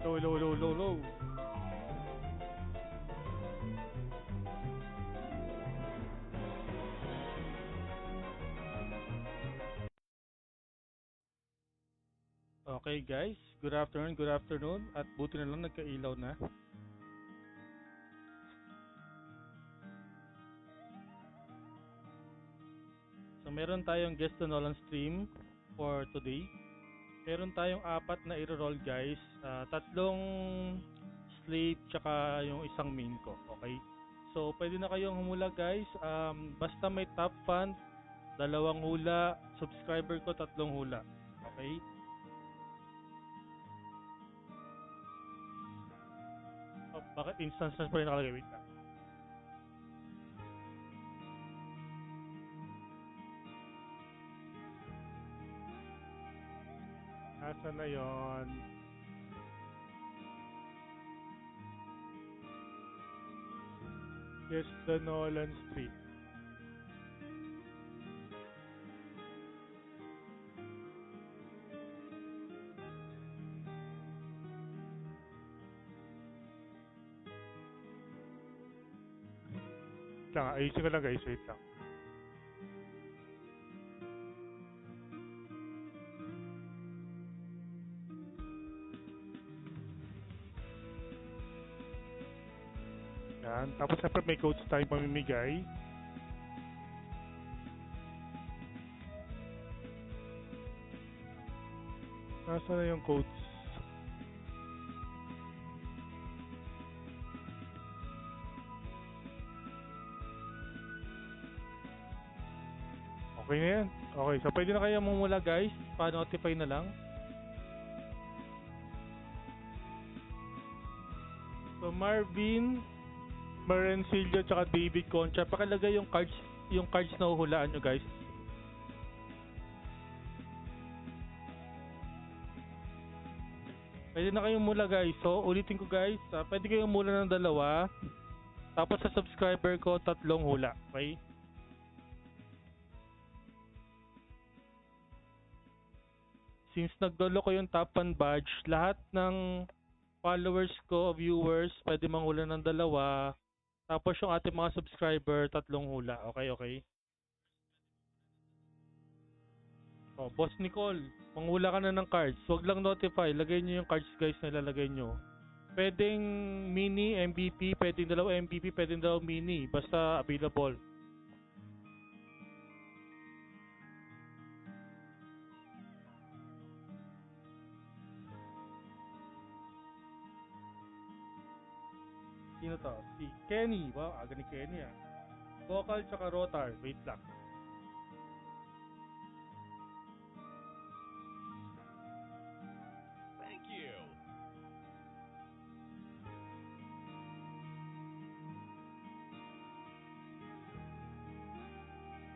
Low, low, low, low, low. Okay guys, good afternoon. At buti na lang nagkailaw na. So meron tayong guest on Nolan stream for today. Meron tayong apat na i-roll guys. Tatlong slave tsaka yung isang main ko. Okay? So pwede na kayong humula guys. Basta may top fund, dalawang hula, subscriber ko tatlong hula. Okay? Oh, bakit instance na pa rin nakalagay? Wait lang. Nasaan na yon? Yes, the Nolan Street. Lang, ayusin ko lang guys, wait lang. Yan, tapos siyempre may codes tayong pamimigay. Nasaan na yung codes? Okay na yan. Okay, so pwede na kayo mumula guys. Pa-notify na lang. So Marvin, Marencillo, tsaka David Concha, pakilagay yung cards na uhulaan nyo guys. Pwede na kayong mula guys. So ulitin ko guys, pwede kayong mula ng dalawa. Tapos sa subscriber ko, tatlong hula. Okay? Since nagdolo ko yung top 1 badge, lahat ng followers ko, viewers, pwede manghula ng dalawa. Tapos yung ating mga subscriber, tatlong hula. Okay, okay? Oh, Boss Nicole, manghula ka na ng cards. Huwag lang notify. Lagay nyo yung cards guys na ilalagay nyo. Pwedeng mini, MVP, pwedeng dalawa MVP, pwedeng dalawa mini. Basta available. Sino to? Si Kenny. Wow, aga ni Kenny ah. Vocal tsaka rotar. Wait lang. Thank you.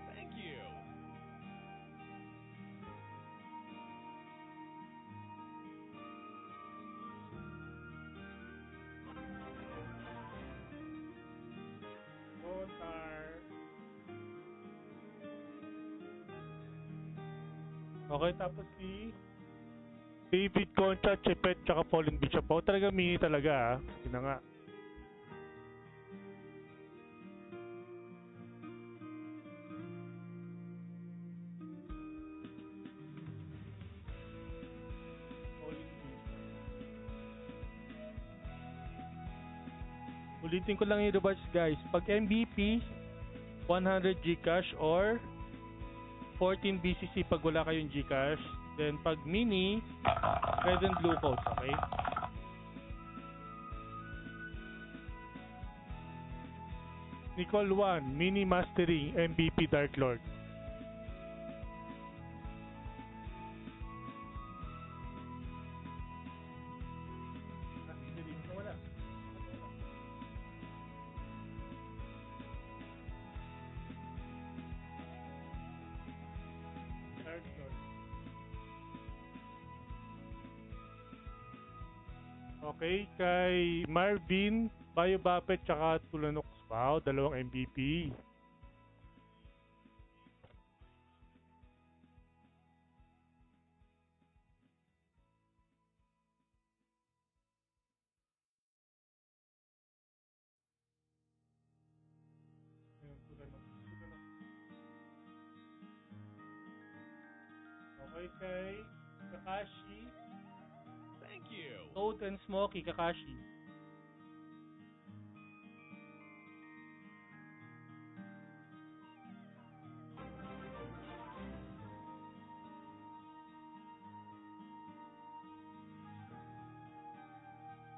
Thank you. Rotar. Okay, tapos si David Concha, Chepet, tsaka Fallen Bishop. Oh, talaga mini talaga ah. Yun na nga. Fallen Bishop. Ulitin ko lang yung rewards guys. Pag MVP, 100 Gcash or 14 BCC pag wala kayong Gcash. Then pag mini, red and blue codes, okay? Nicole 1, mini mastering, MVP Dark Lord. Wala. Dark Lord. Okay, kay Marvin, Bayo Bapet, tsaka Tulanox Wow, dalawang MVP. Okay, kay Kakashi. Thank you. Toad and Smokey, Kakashi.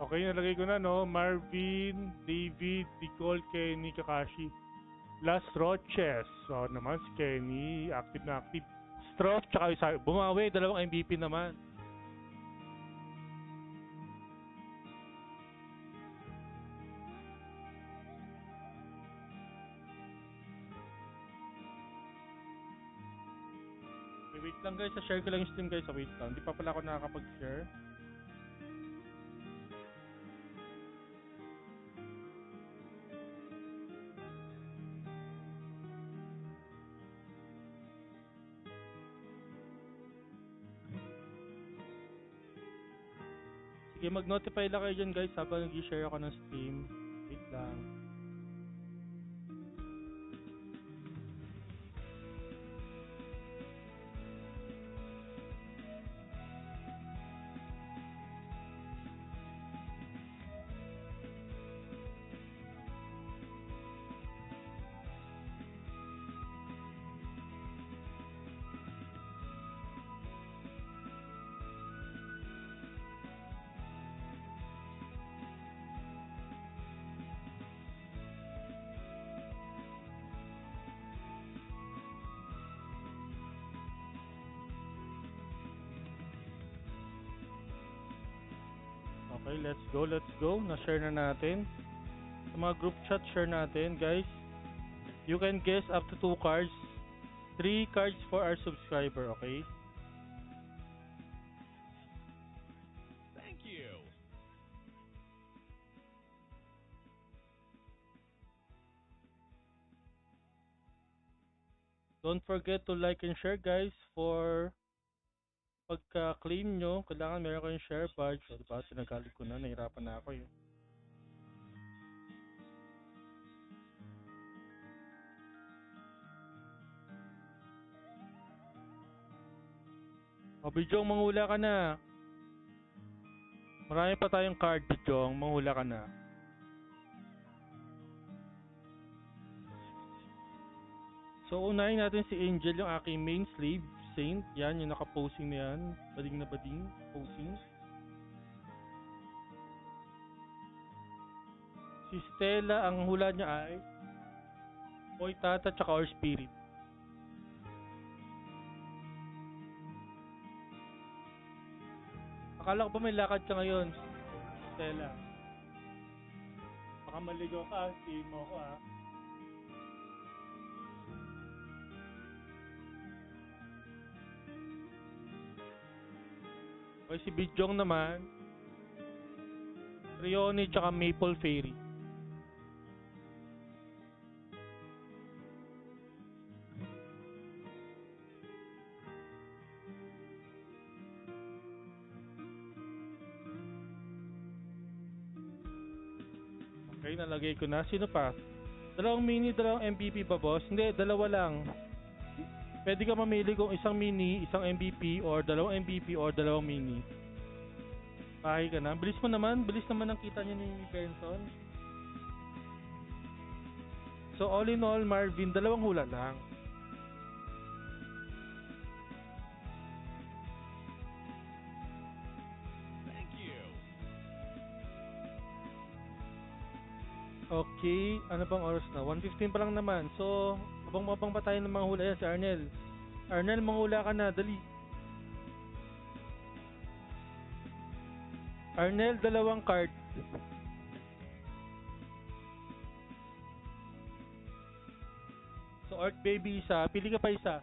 Okay, nalagay ko na, no? Marvin, David, Nicole, Kenny, Kakashi. Las Roches. So naman si Kenny, active na active. Stroff, tsaka isa. Bumawi, dalawang MVP naman. Okay, wait lang guys, share ko lang yung stream guys. Wait lang, hindi pa pala ako nakakapag-share. Sige, mag-notify lang kayo dyan guys habang nag-share ako ng stream. Wait lang. Okay, let's go, let's go. Na-share na natin. Sa mga group chat, share natin, guys. You can guess up to 2 cards. 3 cards for our subscriber, okay? Thank you. Don't forget to like and share, guys, for pagka-claim nyo. Kailangan meron kayong share badge. So, diba, sinagali ko na, nahirapan na ako yun. O, Bijong, manghula ka na. Marami pa tayong card, Bijong. Manghula ka na. So, unahin natin si Angel, yung aking main slave, Saint. Yan, yung naka-posing na yan. Bading na bading. Posing. Si Stella, ang hula niya ay Boy Tata tsaka or Spirit. Akala ko ba may lakad ka ngayon, Stella? Baka maligaw ka, si mo ko ah. Okay, si Bijong naman, Rione tsaka Maple Fairy. Okay, nalagay ko na. Sino pa? Dalawang mini, dalawang MVP ba, boss? Hindi, dalawa lang. Pwede ka mamili kung isang mini, isang MVP, or dalawang MVP, or dalawang mini. Pahay ka na. Bilis mo naman. Bilis naman ang kita niya ni Benson. So, all in all, Marvin, dalawang hula lang. Thank you. Okay, ano bang oras na? 1:15 pa lang naman. So, abang-abang pa tayo ng mga hula. Yan, si Arnel. Arnel, manghula ka na. Dali. Arnel, dalawang card. So, Art Baby, isa. Pili ka pa isa.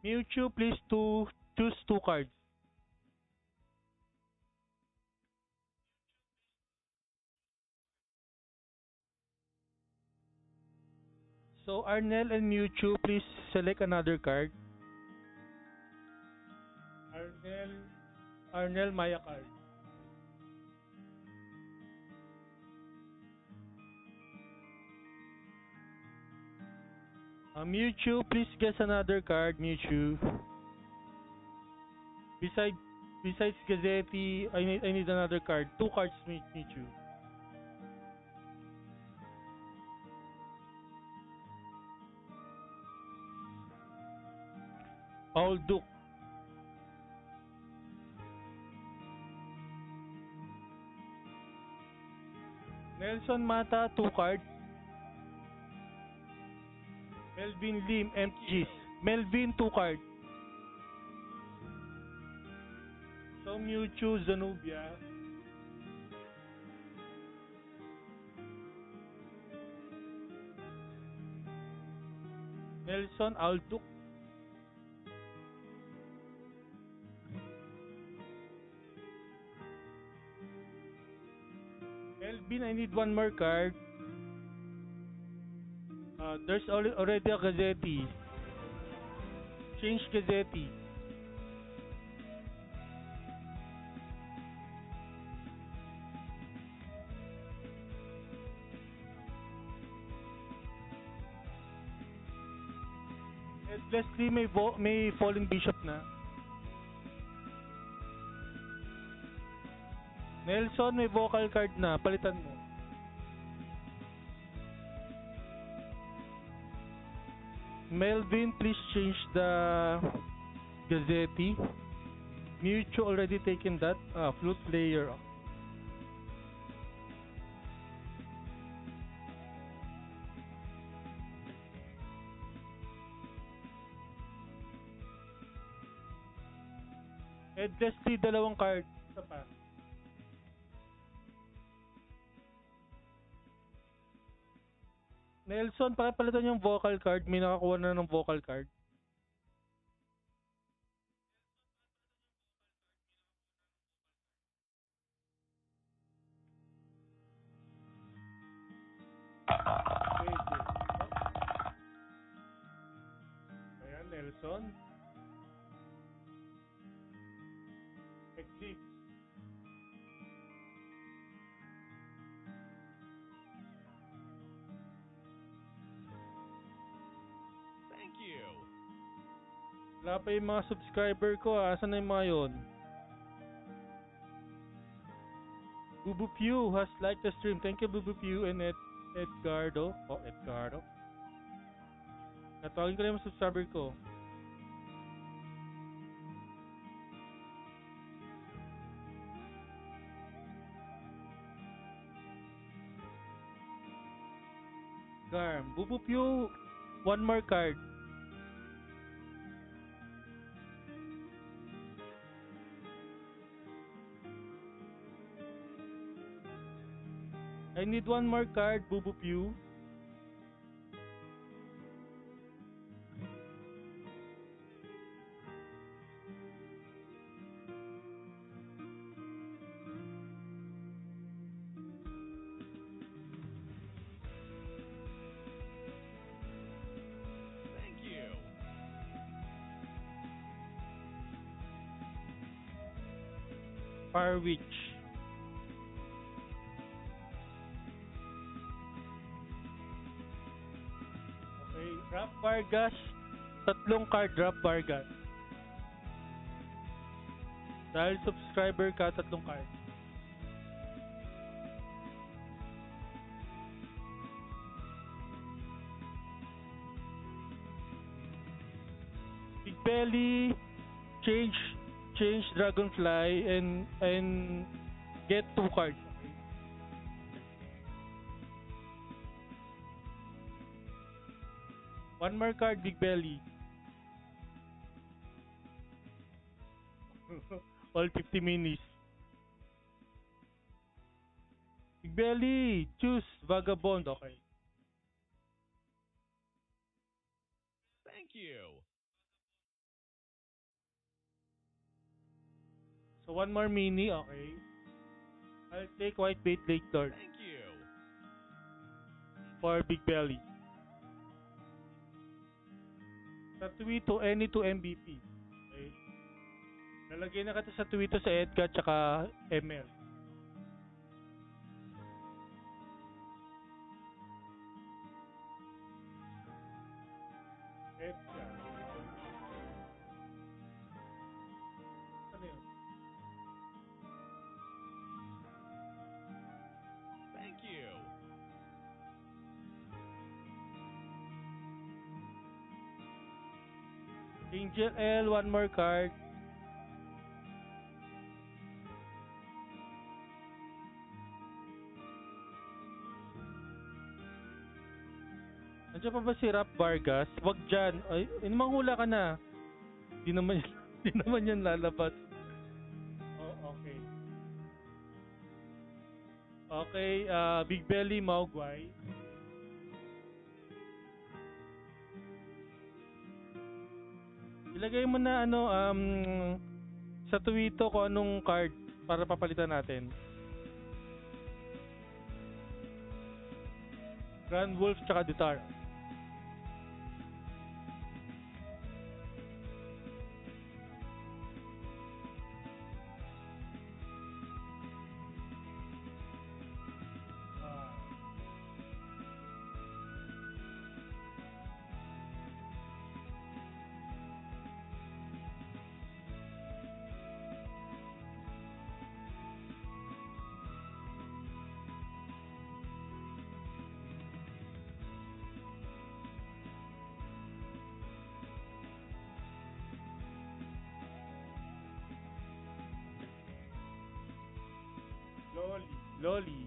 Mewtwo, please choose 2 cards. So, Arnel and Mewtwo, please select another card. Arnel, Maya card. Mewtwo, please guess another card, Mewtwo. Besides besides Gazzetti, I need another card. Two cards, Mewtwo. Paul Duke. Nelson Mata, two cards. Melvin Lim, MGs. Melvin, two cards. So Mewtwo, Zanubia. Nelson, Alduk. Melvin, I need one more card. There's already a Gazzetti. Change Gazzetti. Ed Leslie, may Falling Bishop na. Nelson, may vocal card na. Palitan mo. Melvin, please change the Gazzetti. Mewtwo already taken that. Flute player. Ed Leslie, dalawang card. Isa pa. Nelson, pakipalitan yung vocal card. May nakakuha na ng vocal card. Pwede. Ayan, Nelson. Eclipse. Thank you. Wala pa yung mga subscriber ko. Asan na yung mga yun? Bubu Pew has liked the stream. Thank you, Bubu Pew and Edgardo. Oh, Edgardo. Natawagin ko na yung mga subscriber ko. Garm. Bubu Pew, one more card. I need one more card, Bubu Pew. Thank you. Fire Witch. Okay, Rap Vargas. Tatlong card, Rap Vargas. Dahil subscriber ka, tatlong card. Big Belly, change Dragonfly and get two cards. Okay? One more card, Big Belly. All 50 minis. Big Belly, choose Vagabond. Okay. Thank you. So one more mini, okay. I'll take White Bait Lake Lord Thank you. for Big Belly. Sa Tuwito, any to MVP. Okay. Nalagay na kita sa Tuwito sa Edgar tsaka ML. Edgar. Ano yun? Thank you. Angel L, one more card. Nandiyan pa ba si Rap Vargas? Wag dyan. Ay, manghula ka na. Di naman, di naman yan lalabas. Oh, okay. Okay, Big Belly, Maugway. Ilagay mo na ano, sa Twitter ko anong card para papalitan natin. Grand Wolf tsaka Ditar. Loli. Loli.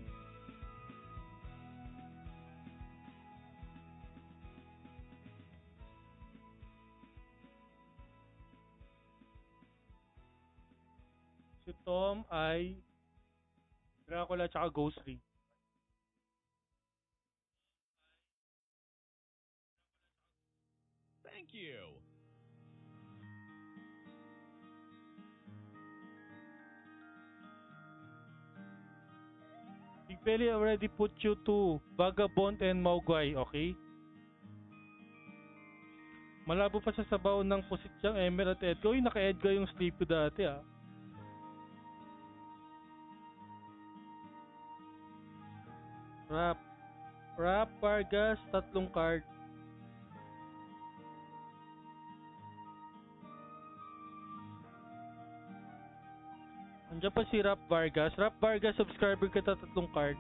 Si Tom ay Dracula tsaka Ghost Ring. Thank you. Big Belly already put you to Vagabond and Maugway, okay? Malabo pa sa sabaw ng pusit siyang Emer at Edgar. Uy, naka-Edgar yung sleep ko dati ah. Rap. Rap, Vargas, tatlong card. Andiyan pa si Rap Vargas. Rap Vargas, subscriber kita, tatlong card.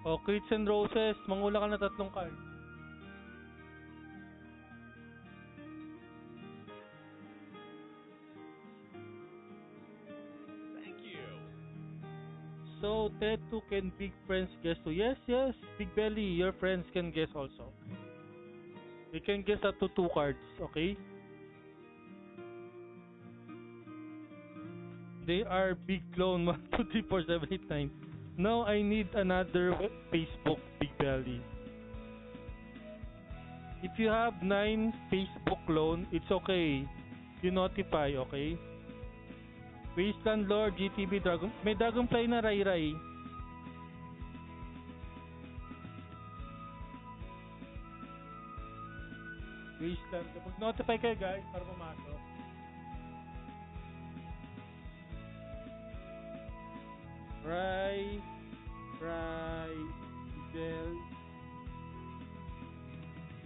O, Crits and Roses, mangula ka na tatlong card. Thank you. So, Ted 2 can big friends guess to? Yes, yes, Big Belly, your friends can guess also. They can guess up to 2 cards, okay? They are big clone 1, 2, 3, 4, 7, 8, 9. No, I need another Facebook, Big Belly. If you have 9 Facebook clone, it's okay. You notify, okay? Wasteland Lord, GTB, Dragon... May Dragonfly na Rai Rai. Wasteland. Mag-notify kayo guys para pumasok. Rai, Bell,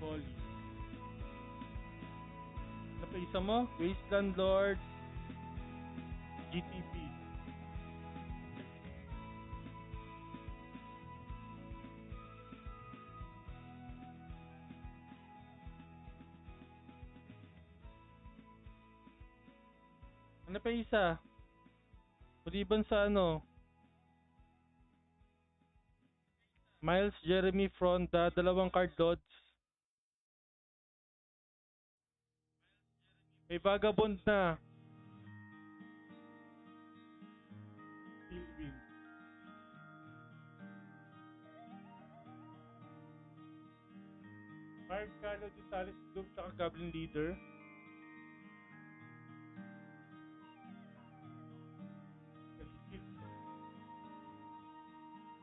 Polly. Ano pa isa mo? Wasteland Lord, GTP. Ano pa isa? Maliban sa ano? Miles Jeremy Fronda, dalawang card loads. May Vagabond na. Silvin. Mark Calo, Gonzalez, Doom, tsaka Goblin Leader.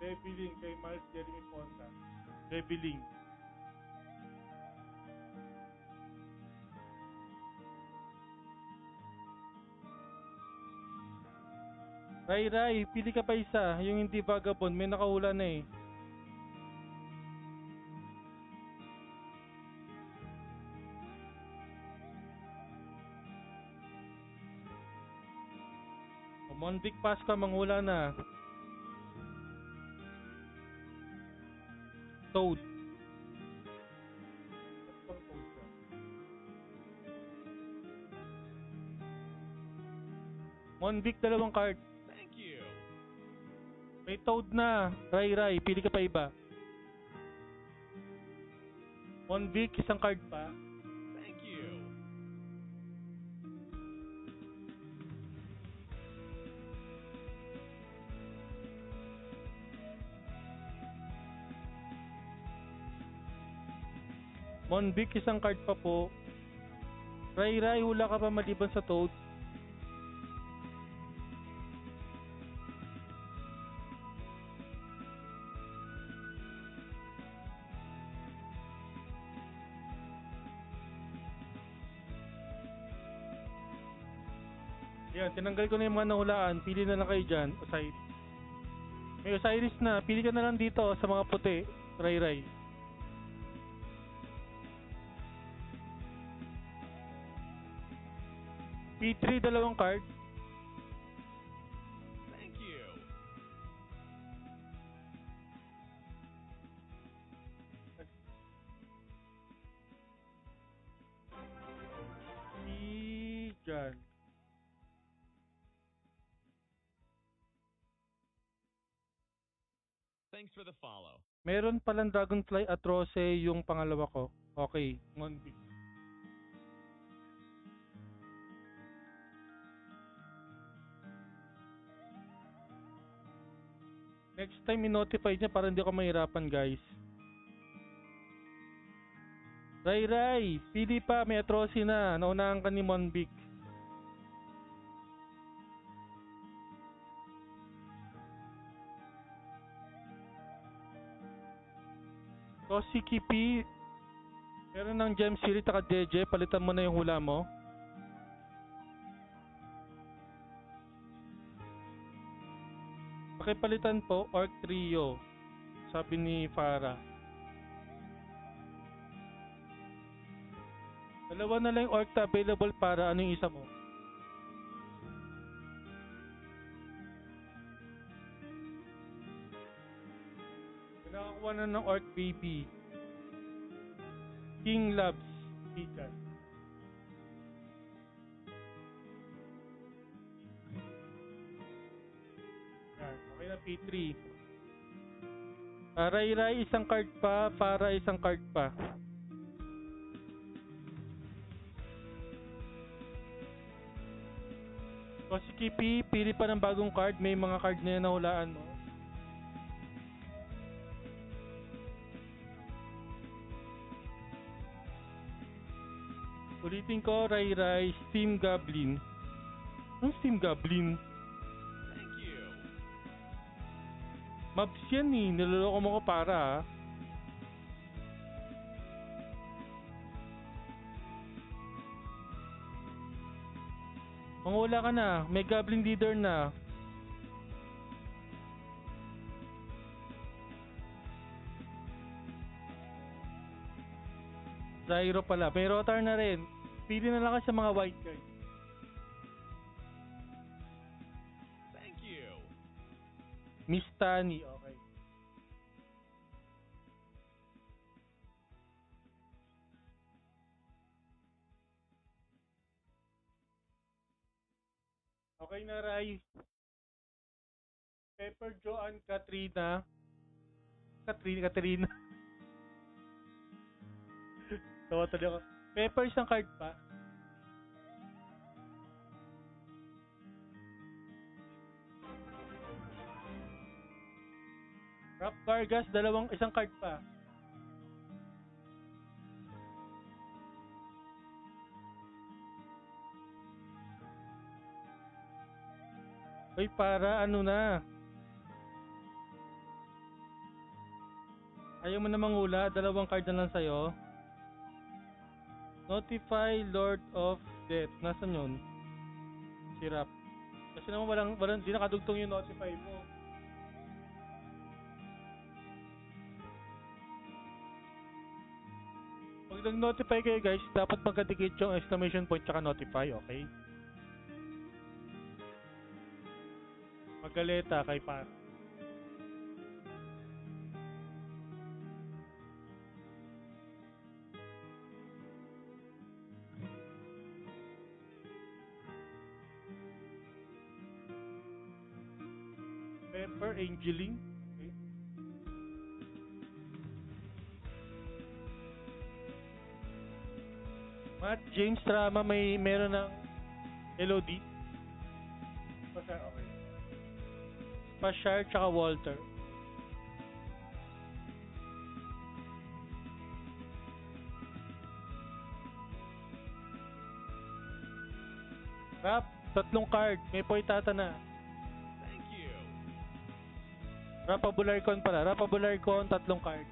Beviling kay Miles Jeremy Fonda. Beviling. Ray Ray, pili ka pa isa. Yung hindi vagabond, may nakahula na eh. O, Monvic Pasqua, manghula na. Toad. Monvic, dalawang card. Thank you. May Toad na. Ray Ray, pili ka pa iba. Monvic, isang card pa. Thank you. Monvic, isang card pa po. Ray Ray, hula ka pa maliban sa Toad. Yan, tinanggal ko na yung mga nahulaan. Pili na lang kayo dyan, Osiris. May Osiris na. Pili ka na lang dito sa mga puti. Ray Ray. P3, dalawang card. Thank you. Dyan. Thanks for the follow. Meron palang Dragonfly Atroce yung pangalawa ko. Okay, Monvic. Next time i-notify niya para hindi ako mahirapan, guys. Ray Ray, pili pa, may Atroce na. Naunahan ka ni Monvic. Toshiki P, meron ng Gem Series taka DJ, palitan mo na yung hula mo. Pakipalitan po, Orc Trio, sabi ni Farah. Dalawa na lang yung Orc na available para ano yung isa mo? Nakakuha na ng Orc Baby. King Loves. Pikas. Yan. Okay na P3. Ray Ray, isang card pa. Para isang card pa. Toshiki P, pili pa ng bagong card. May mga card na yan na hulaan mo. Ulitin ko, Ray Ray, Steam Goblin. Anong Steam Goblin? Thank you. Mabs yan eh, niloloko mo ko para ha. Mangula ka na, may Goblin Leader na. Zyro pala, may Rotar na rin. Pili na lang ka sa mga white card. Thank you. Miss Tani, okay. Okay na, Ray. Pepper, Joanne, Katrina. Katrina. Tawa tuloy ako. Pepper, isang card pa. Rap Vargas, isang card pa. Hoy, para ano na? Ayaw mo na mangula, dalawang card na lang sa'yo. Notify Lord of Death. Nasaan yun? Si Rap. Kasi naman walang di nakadugtong yung notify mo. Pag nag-notify kayo guys, dapat magkadikit yung exclamation point tsaka notify, okay? Magaleta kay par. Pepper, Angeline. Okay. Matt, James, Rama, meron ng LOD. Pashar, okay. Pashar, tsaka Walter. Rap, 3 card. May poitata na. Thank you. Rapabularcon pala. Rapabularcon, 3 card.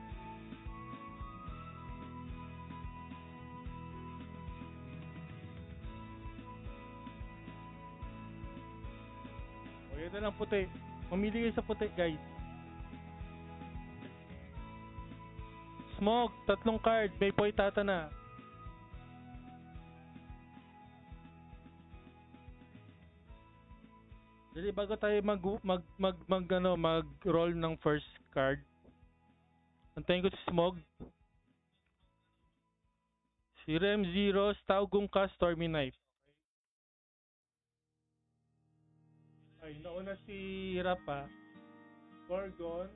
O, yun na lang puti. Mamili kayo sa puti, guys. Smog, 3 card. May poitata na. Jadi bago tayo mag-roll ng first card. Antayin ko si Smog. Si Rem Zeros, Taugong Ka, Stormy Knife. Ay, nauna si Rapa. Gorgon.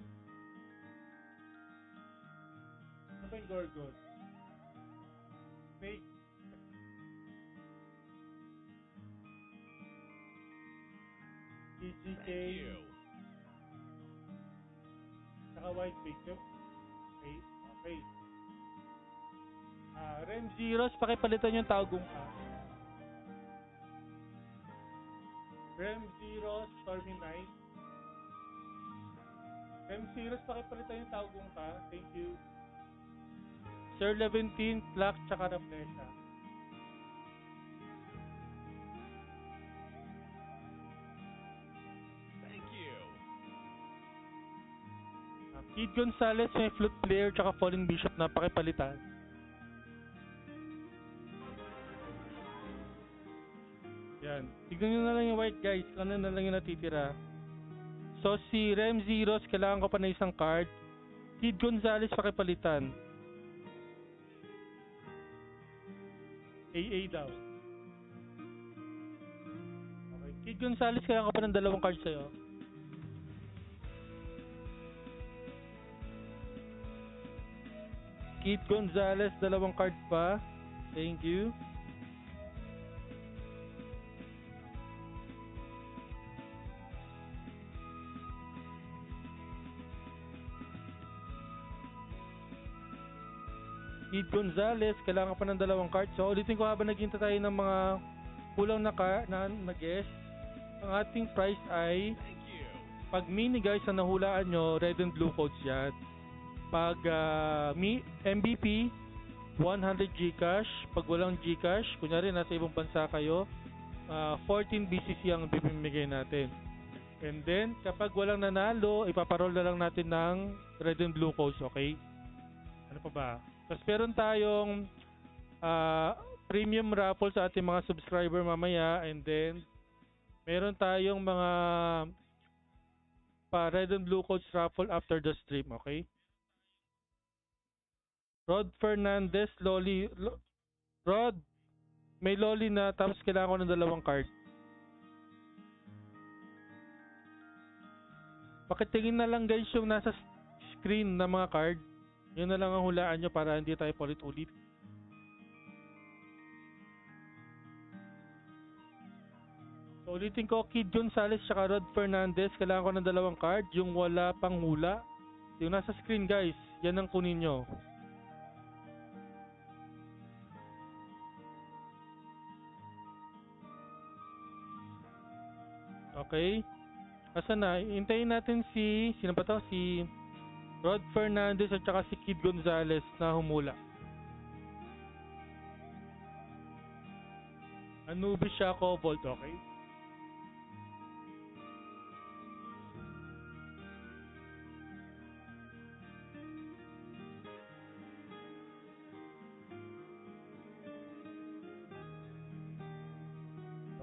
Ano ba yung Gorgon? Fake. TGK. Thank you. Saka White Fake. Okay. Okay. Rem Zeros, pakipalitan yung Taugong Ka. Rem Zeros, Stormy Knight. Rem Zeros, pakipalitan yung Taugong Ka. Thank you. Sir 17, Black, tsaka Raplesa. Thank you. Kid Gonzalez, may flute player, tsaka Fallen Bishop na pakipalitan. Yan. Tignan nyo na lang yung white guys. Ano na lang yung natitira. So si Rem Zeros, kailangan ko pa na isang card. Kid Gonzalez, pakipalitan. AA daw. Okay. Kid Gonzalez, kailangan ko pa ng 2 cards sa'yo. Kid Gonzalez, 2 card pa. Thank you. Kid Gonzalez, kailangan pa ng 2 cards. So, ulitin ko habang naghihintay tayo ng mga kulang na guess. Ang ating price ay, Thank you. pag mini guys na nahulaan nyo, red and blue codes yan. Pag MVP, 100 Gcash. Pag walang Gcash, kunyari nasa ibang bansa kayo, 14 BCC ang bibigay natin. And then, kapag walang nanalo, ipaparol na lang natin ng red and blue codes, okay? Ano pa ba? Tapos meron tayong premium raffle sa ating mga subscriber mamaya, and then meron tayong mga red and blue codes raffle after the stream, okay? Rod Fernandez, Rod, may loli na, tapos kailangan ko ng 2 card. Pakitingin na lang guys yung nasa screen na mga card. Yun na lang ang hulaan nyo para hindi tayo paulit-ulit. So, ulitin ko, Kid Gonzalez tsaka Rod Fernandez, kailangan ko ng 2 card. Yung wala pang hula, yung nasa screen guys, yan ang kunin nyo. Okay? Asa na? Hintayin natin sino ba to? Si Rod Fernandez at saka si Kid Gonzalez na humula. Anubis siya, Cobalt, okay?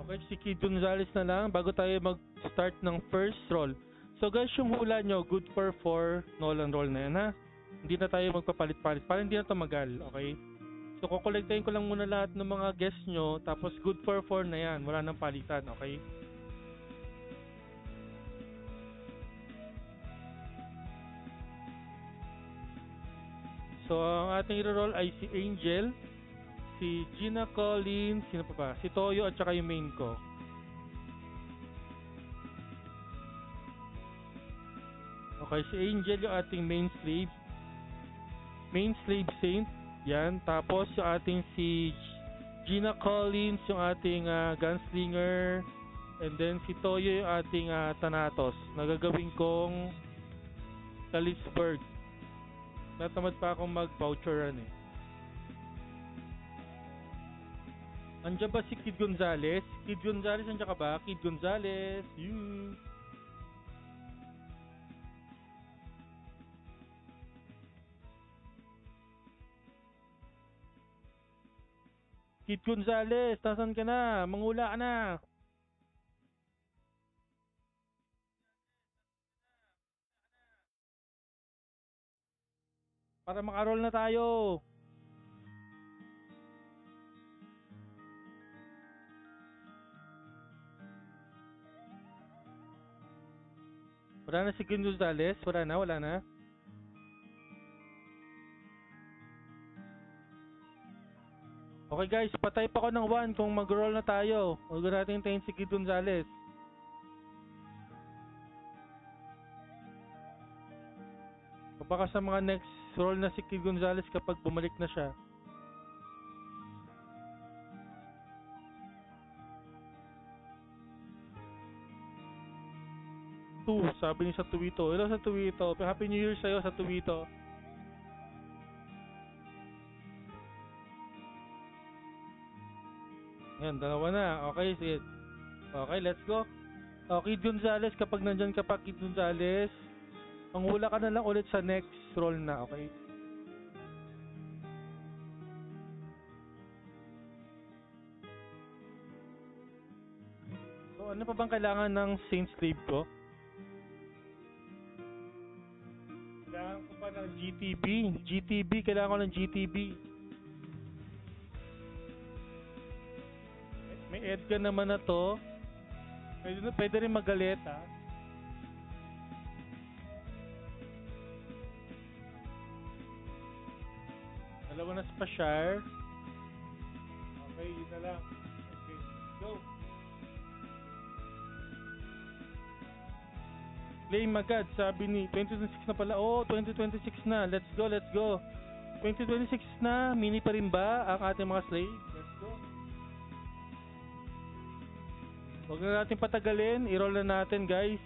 Okay, si Kid Gonzalez na lang bago tayo mag-start ng first roll. So guys, yung hula nyo, good for 4 Nolan roll na yan ha. Hindi na tayo magpapalit-palit para hindi na tumagal, okay? So kukolektahin ko lang muna lahat ng mga guests nyo, tapos good for 4 na yan, wala nang palitan, okay? So ang ating i-roll ay si Angel, si Gina Collins, sino pa ba? Si Toyo at saka yung main ko. Okay, si Angel yung ating main slave saint. Yan, tapos yung ating si Gina Collins yung ating gunslinger, and then si Toyo yung ating Thanatos. Nagagawin kong Kalisburg. Natamad pa akong mag-voucheran eh. Andiyan ba si Kid Gonzalez? Kid Gonzalez, andiyan ka ba? Kid Gonzalez, you. Kid Gonzalez, nasan ka na? Mangula ka na. Para makaroll na tayo. Wala na si Kid Gonzalez? Wala na. Okay guys, patay pa ako ng 1 kung mag-roll na tayo. Huwag natin hintayin si Kid Gonzalez. Baka sa mga next roll na si Kid Gonzalez kapag bumalik na siya. Sabi niya sa Tuwito. Hello sa Tuwito. Happy New Year sa'yo sa Tuwito. Yan, dalawa na. Okay, sige. Okay, let's go. Kid Gonzalez, kapag nandyan ka pa, Kid Gonzalez, manghula ka na lang ulit sa next roll na, okay? So, ano pa bang kailangan ng Saint Slave ko? Kailangan ko pa ng GTB. Kailangan ko ng GTB. May Edgar naman na to. Pwede rin magalit ha. Dalawa na Spashar. Okay, yun na lang. Okay, go. Claim agad, sabi ni 2026 na pala. Oh, 2026 na. Let's go. 2026 na. Mini pa rin ba ang ating mga slave? Let's go. Huwag na natin patagalin. I-roll na natin, guys.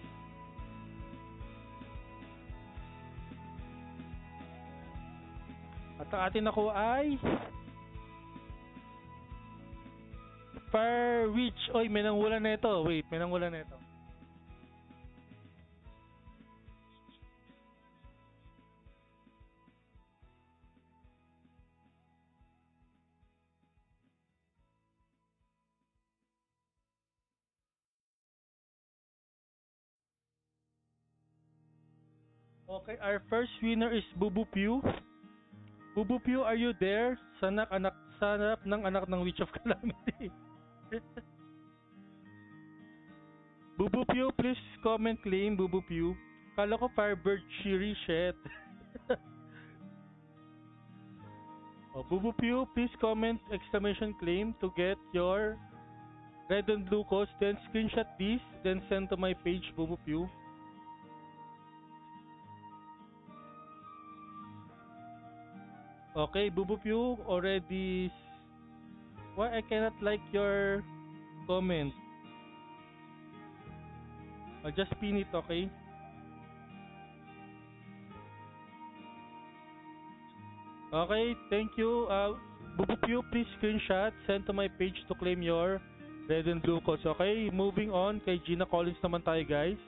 At ang atin ako ay Fire Witch. Oy, may nangulan na ito. Wait, may nangulan na ito. Okay, our first winner is Bubu Pew. Bubu Pew, are you there? Sanap ng anak ng Witch of Calamity. Bubu Pew, please comment claim, Bubu Pew. Kala ko Firebird Shiri, shit. Bubu Pew, please comment exclamation claim to get your red and blue codes. Then screenshot this, then send to my page, Bubu Pew. Okay, Bubu Pew already. Why I cannot like your comment? I'll just pin it, okay? Okay, thank you. Bubu Pew, please screenshot, send to my page to claim your red and blue codes. Okay, moving on kay Gina Collins naman tayo, guys.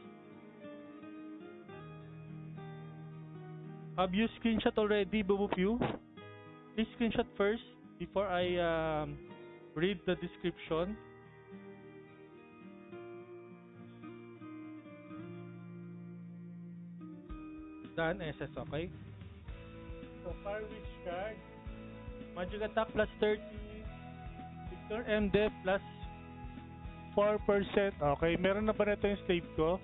Have you screenshot already, Bubu Pew? Please screenshot first before I read the description. Dan SS, okay? So, Fire Witch card. Magic attack plus 30. Victor MD plus 4%. Okay, meron na ba nito yung slave ko?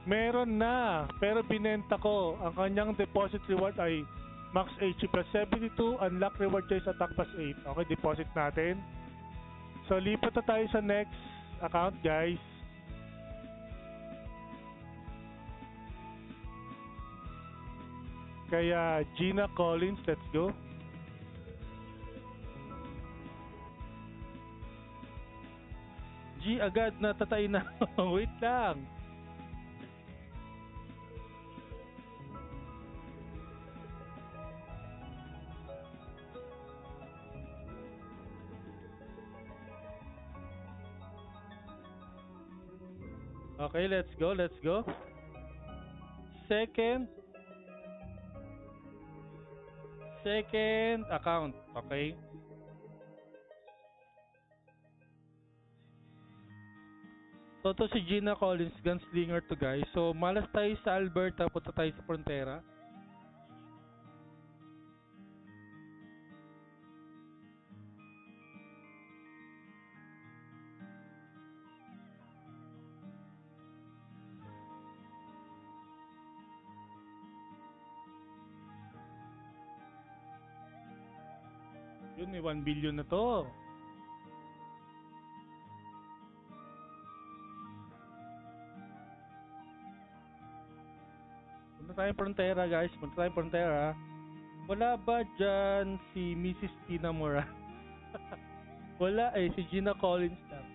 Meron na, pero binenta ko. Ang kanyang deposit reward ay max HP plus 72, unlock reward choice attack plus 8. Okay, deposit natin. So, lipat na tayo sa next account, guys. Kaya, Gina Collins, let's go. G, agad natatay na. Wait lang. Okay, let's go, let's go. Second account, okay? So, to si Gina Collins, gunslinger to guys. So, malas tayo sa Alberta, punta tayo sa Frontera. Yun, may 1 billion na to. Punta tayong Frontera, guys. Punta tayong Frontera. Wala ba dyan si Mrs. Tina Mora? Wala eh, si Gina Collins lang.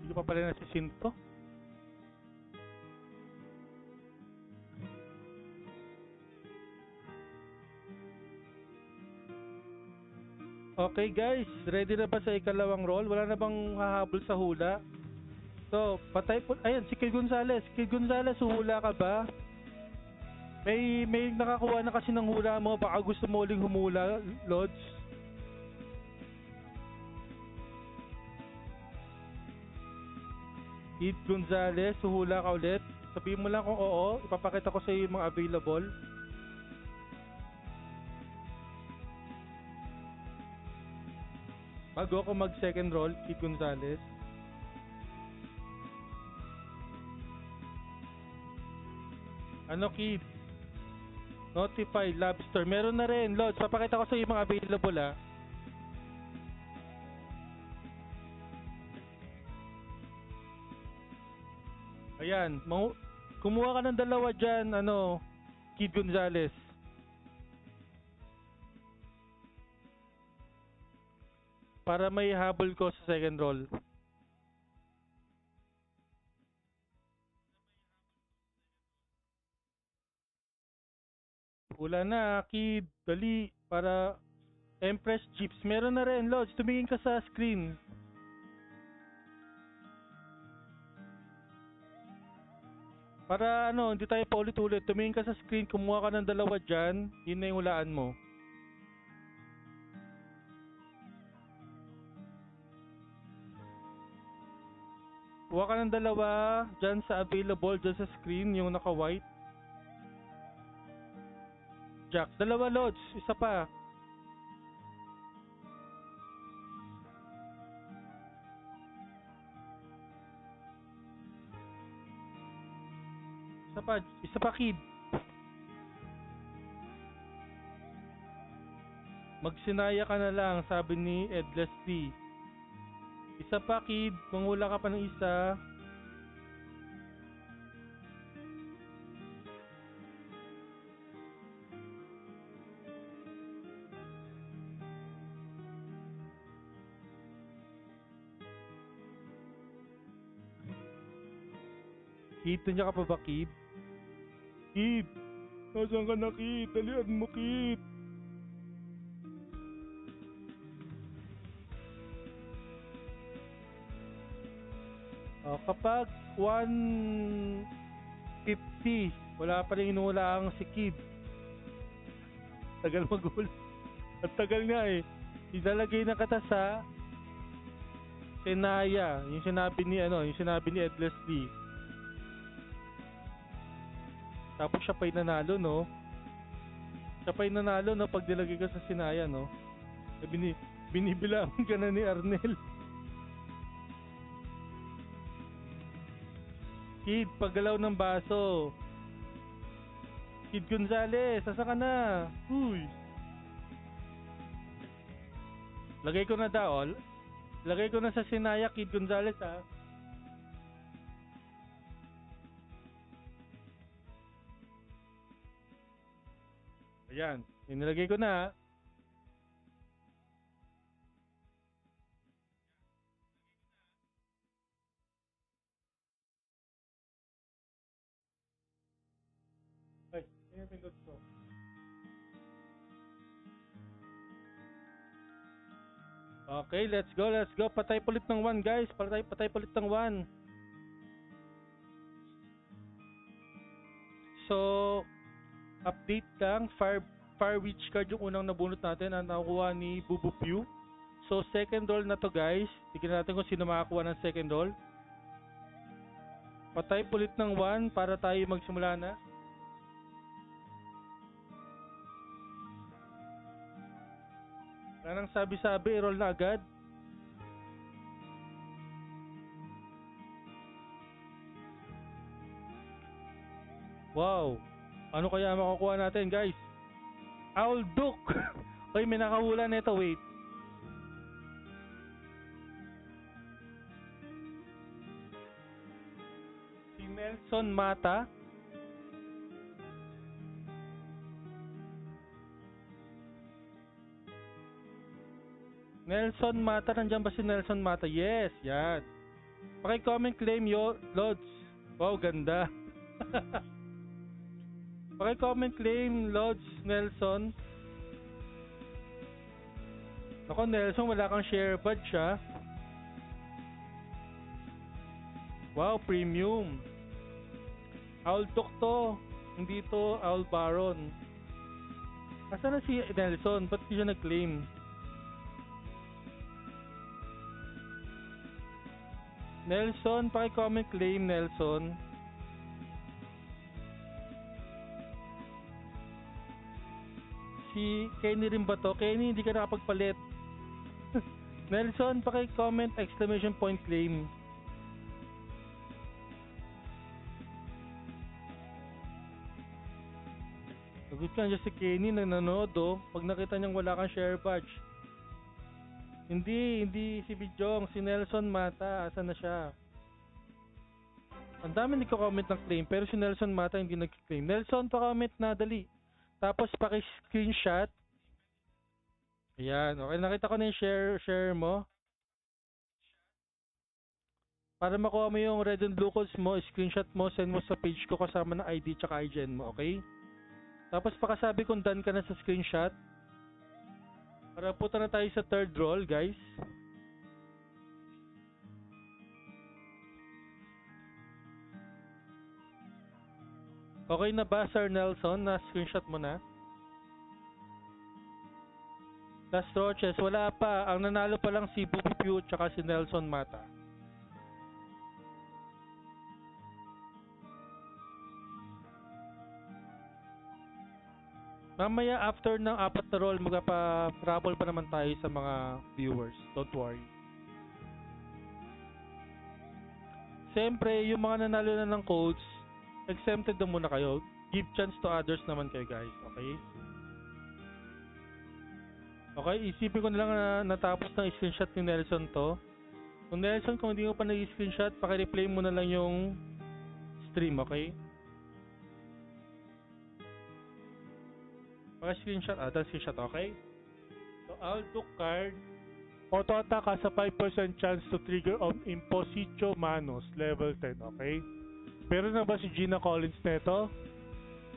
Hindi ko pa pala nasisinto. Okay guys, ready na ba sa ikalawang roll? Wala na bang hahabol sa hula? So, patay po. Ayan, si Kid Gonzales. Kid Gonzales, huhula ka ba? May nakakuha na kasi ng hula mo. Baka gusto mo uling humula, Lods. Kid Gonzales, huhula ka ulit. Sabihin mo lang kung oo. Ipapakita ko sa iyo yung mga available. Bago ako mag second roll, Kid Gonzales. Ano, Kid? Notify, Lobster. Meron na rin, Lods. Papakita ko sa iyo mga available, ha. Ayan. Kumuha ka ng dalawa dyan, ano, Kid Gonzales. Para may habol ko sa second roll. Wala na, Kid. Dali. Para Empress Jeeps. Meron na rin, Lods. Tumingin ka sa screen. Para ano, hindi tayo paulit-ulit. Tumingin ka sa screen. Kumuha ka ng dalawa dyan. Yun na yung hulaan mo. Kuha ka ng dalawa dyan sa available, dyan sa screen, yung naka-white. Jack, dalawa, Lods. Isa pa. Isa pa, Kid. Magsinaya ka na lang, sabi ni Ed Leslie. Isa pa, Kid. Mangula ka pa ng isa. Kid, nandiyan ka pa ba, Kid? Kid! Nasaan ka na, Kid? Dalian mo, Kid! Kapag 1 Leslie. Wala pa rin inuulaang si Kid. Tagal maghula. At tagal nga eh. Ilalagay na kita sa Tenaya. Yung sinabi ni Ed Leslie. Tapos siya pa'y nanalo, no? Siya pa'y nanalo, no? Pag nilagay ka sa Sinaya, no? Binibilangan ka na ni Arnel. Kid, paggalaw ng baso. Kid Gonzales, asa ka na? Uy. Lagay ko na daw. Lagay ko na sa Sinaya, Kid Gonzales, ha? Ayan, inilagay ko na. Ay, yung pindot ko. Okay, let's go. Patay pulit ng 1, guys. Patay pulit ng 1. So, update lang, Fire Witch card yung unang nabunot natin ang nakuha ni Bubu Pew. So second roll na to, guys. Tignan natin kung sino makakuha ng second roll. Patay pulit ng 1 para tayo magsimula na. Wala nang sabi-sabi, roll na agad. Wow. Ano kaya makukuha natin, guys? Owl Duke. Oy, may nakahula nito, wait. Si Nelson Mata. Nelson Mata, nandiyan ba si Nelson Mata? Yes, yan. Paki-comment claim yo, Lods. Wow, ganda. Paki-comment claim Lods Nelson. Ako, Nelson, wala kang share badge, ha? Wow, premium. Owl Tok to. Hindi to Owl Baron. Asan na si Nelson? Ba't di siya nag-claim? Nelson, paki-comment claim Nelson. Si Kenny rin ba to? Kenny, hindi ka nakapagpalit. Nelson, paki-comment exclamation point claim. Sagot ka dyan si Kenny na nanonood, oh. Pag nakita niyang wala kang share badge. Hindi si Bijong, si Nelson Mata, asan na siya? Ang dami nagko-comment ng claim, pero si Nelson Mata hindi nag-claim. Nelson, pa-comment na, dali. Tapos paki-screenshot. Ayan, okay, nakita ko na yung share mo. Para makuha mo yung red and blue codes mo, screenshot mo, send mo sa page ko kasama ng ID tsaka IGN mo, okay? Tapos pakasabi kung done ka na sa screenshot. Para punta na tayo sa third roll, guys. Okay na ba, Sir Nelson? Na-screenshot mo na? Last roaches, wala pa. Ang nanalo pa lang si Bubu Pew tsaka si Nelson Mata. Mamaya after ng 4 na roll, magpa-raffle pa naman tayo sa mga viewers. Don't worry. Siyempre, yung mga nanalo na ng codes, exempted na muna kayo. Give chance to others naman kayo, guys. Okay? Okay, isipin ko na lang na natapos ng screenshot ni Nelson to. Kung Nelson, kung hindi mo pa nag-screenshot, paki-replay mo na lang yung stream, okay? Paki-screenshot, screenshot, okay? So, Aldo card, auto-attack has a 5% chance to trigger on Imposicio Manos, level 10, okay? Meron na ba si Gina Collins neto?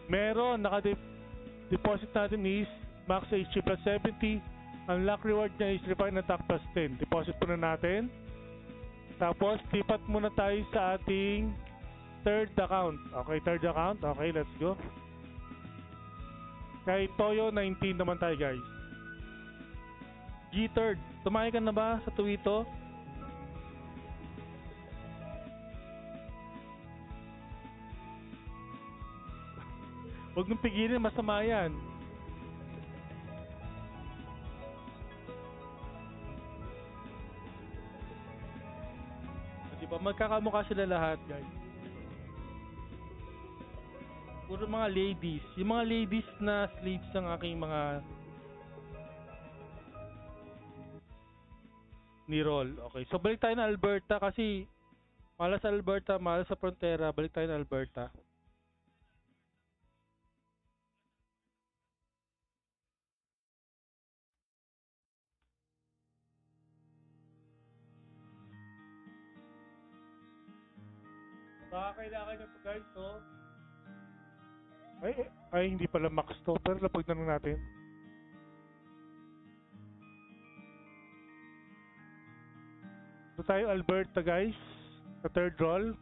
Meron, naka-deposit natin is max HP plus 70. Ang luck reward niya is refine attack plus 10. Deposit po na natin. Tapos, lipat muna tayo sa ating Third account. Okay, third account. Okay, let's go. Kay Toyo 19 naman tayo, guys. G3rd. Tumayo ka na ba sa Tuwito? Huwag nang pigilin, masama yan. Di ba? Magkakamukha sila lahat, guys. Puro mga ladies. Yung mga ladies na slaves ng aking mga ni-roll. Okay. So, balik tayo na Alberta kasi malas sa Alberta, malas sa Frontera. Balik tayo na Alberta. Baka kailangan nyo to, guys, so. Ay, hindi pala max to. Pero lapag na lang natin. So tayo Alberta, guys. Sa third roll.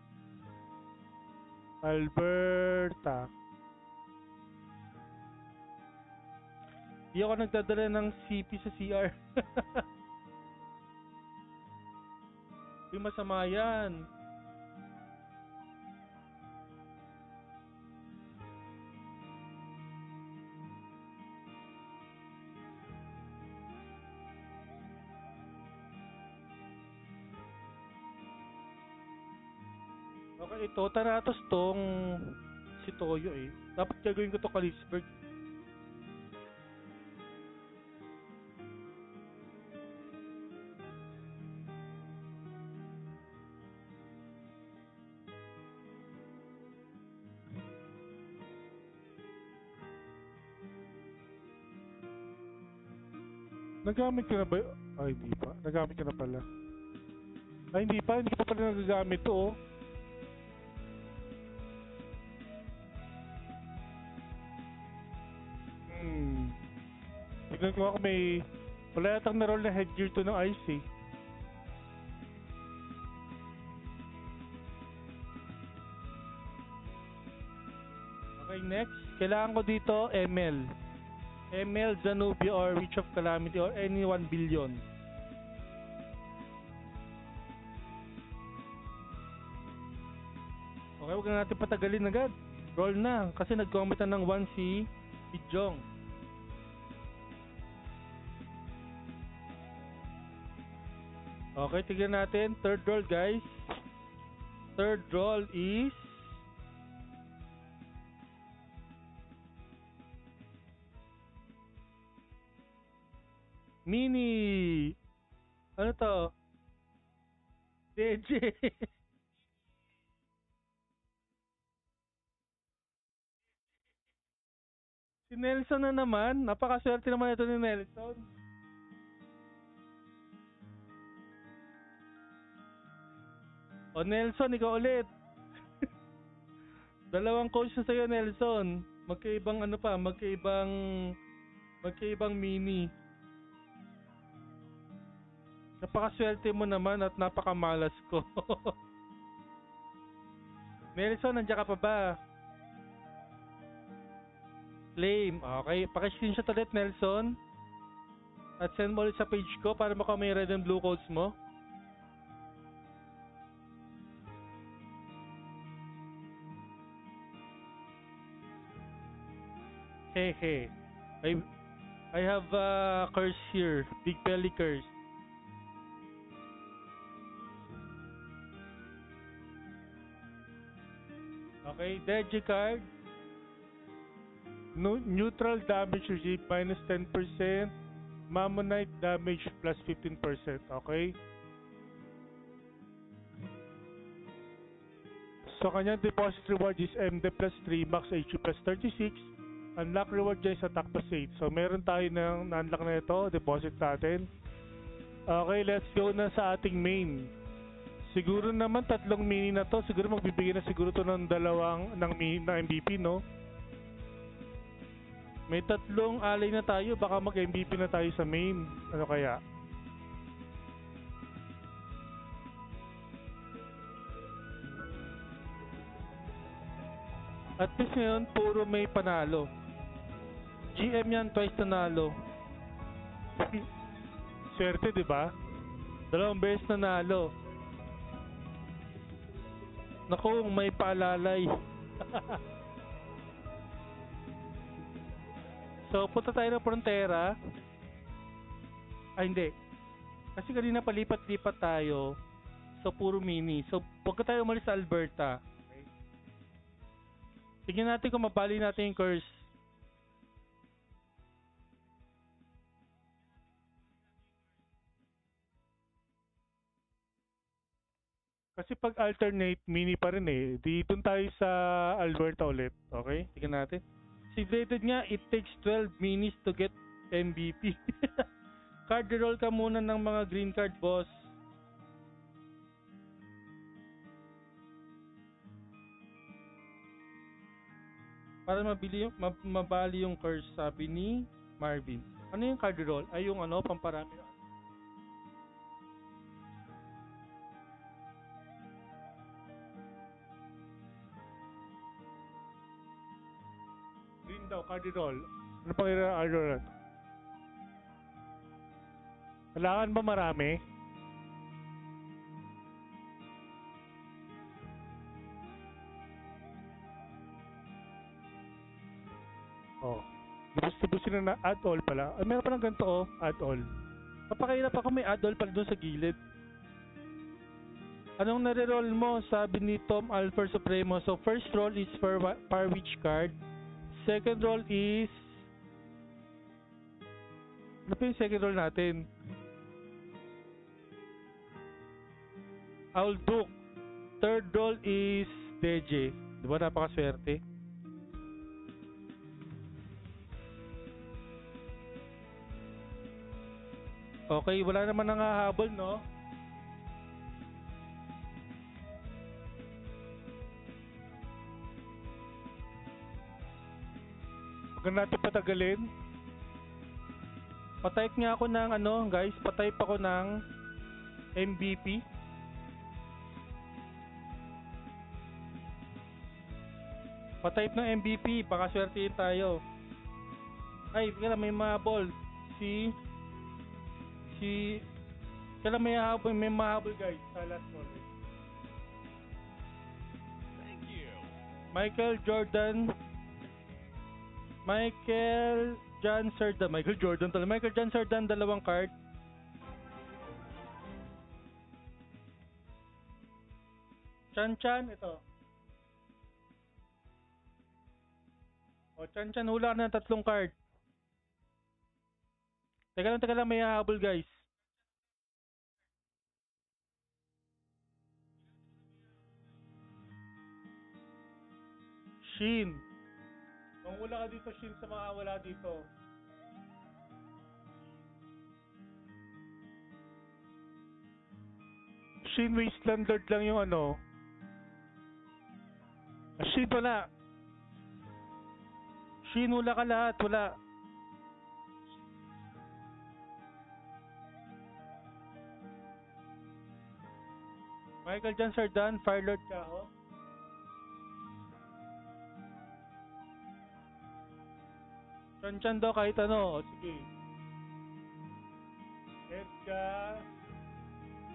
Alberta. Hindi ako nagdadala ng CP sa CR. Yung masama yan. Okay, ito, tanatos tong si Toyo eh. Dapat gagawin ko to Kalisberg. Nagamit ka na ba? Ay, hindi pa. Nagamit ka na pala. Ay, hindi pa. Hindi ka pa pala nagagamit to, oh. Tignan ko ako may... Wala yatang na-roll na headgear to ng ice, eh. Okay, next. Kailangan ko dito ML. ML, Zanubia, or Reach of Calamity, or any 1 billion. Okay, huwag na natin patagalin agad. Roll na, kasi nag-comment na ng 1 si Jong. Okay, tignan natin. Third roll, guys. Third roll is... Mini! Ano to? DJ! Si Nelson na naman. Napakaswerte naman ito ni Nelson. O Nelson, ikaw ulit. Dalawang coach na sa'yo, Nelson. Magkaibang ano pa, magkaibang mini. Napakaswerte mo naman at napakamalas ko. Nelson, nandiyan ka pa ba? Flame. Okay, paki-screenshot ulit, Nelson. At send mo ulit sa page ko para makuha may red and blue codes mo. Hehe. I have a curse here. Big belly curse. Okay, Deji card. No, neutral damage received minus 10%. Mammonite damage plus 15%. Okay? So, kanyang deposit reward is MD plus 3, max HP plus 36. Unlock reward dyan is attack plus 8. So, meron tayo ng na-unlock na ito. Deposit natin. Okay, let's go na sa ating main. Siguro naman 3 mini na to. Siguro magbibigay na siguro to ng ng MVP, no? May 3 alay na tayo. Baka mag-MVP na tayo sa main. Ano kaya? At least ngayon, puro may panalo. GM yan, twice nanalo. Swerte, di ba? Dalawang beses nanalo. Naku, may paalalay. So, punta tayo ng Frontera. Ay, hindi. Kasi kanina palipat-lipat tayo. So, puro mini. So, pagka tayo umalis sa Alberta, tingnan natin kung mabali natin yung curse. Kasi pag alternate, mini pa rin eh. Di dun tayo sa Alberta ulit. Okay? Tingnan natin. Si Bladed nga, it takes 12 minis to get MVP. Card roll ka muna ng mga green card, boss. Para mabali yung curse, sabi ni Marvin. Ano yung card roll? Ay, yung ano, pamparami. Green daw, cardinal. Ano pang i-roll? Kailangan ba marami? Oh. Lubos-lubosin na add all pala. Ay, meron pa ng ganito oh, add all. Papakahirap ako may add-all pala doon sa gilid. Anong nare-roll mo? Sabi ni Tom Alfer Supremo. So, first roll is for Parwitch card. Second roll is... Ano pa yung second roll natin? Owl Duke. Third roll is DJ. Di ba napakaswerte? Okay, wala naman nangahabol, no? Huwag natin patagalin. Patype nga ako ng ano, guys. Patype ako ng MVP. Patype ng MVP. Baka swertihin tayo. Ay, kailan may mahabol. Kailan may mahabol, guys. Sa last roll. Thank you. Michael John Sardan, dalawang card. Chan, ito. O, Chan, hula ka ng tatlong card. Teka lang, may hahabol, guys. Shin. Mangula ka dito, Shin, sa mga wala dito. Shin Wasteland Lord lang yung ano. Shin wala. Shin, hula ka lahat, wala. Michael John Sardan, Firelord ka, oh. Chan daw kahit ano, o sige. Edgar,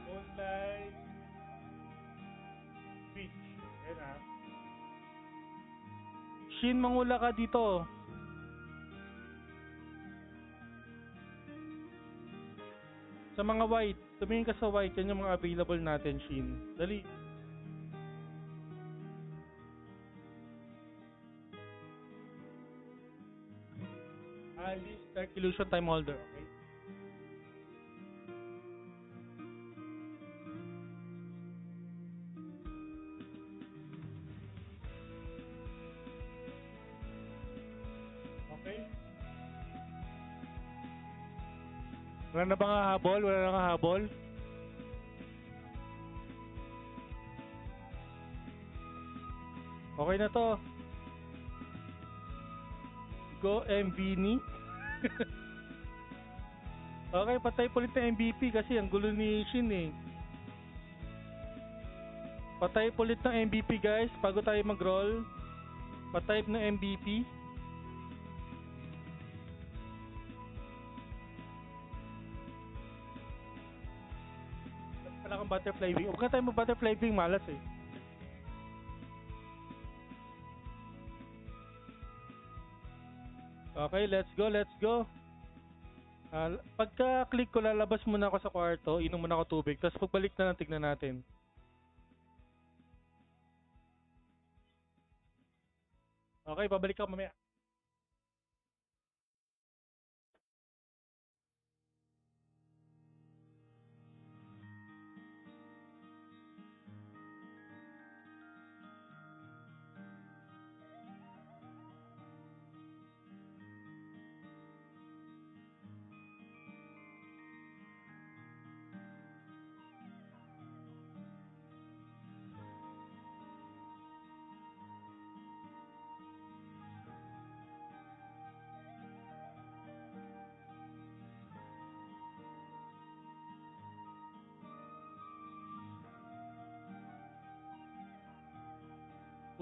Moonlight, Beach. Ayan ha. Shin, mangula ka dito. Sa mga white, tumingin ka sa white, yan yung mga available natin, Shin. Dali. Alice, Dark Illusion, Time Holder, okay? Okay? Wala na bang hahabol? Wala na nga habol? Okay na to. Go MVNI. Okay, patay po ulit ng MVP kasi ang gulo ni Shin eh. Patay po ulit ng MVP, guys bago tayo mag-roll. Pa-type na MVP. Wala kang butterfly wing. Huwag na tayo mag-butterfly wing, malas eh. Okay, let's go, let's go. Pagka-click ko, lalabas muna ako sa kwarto, inom muna ako tubig, tapos pagbalik na lang, tignan natin. Okay, babalik ako mamaya.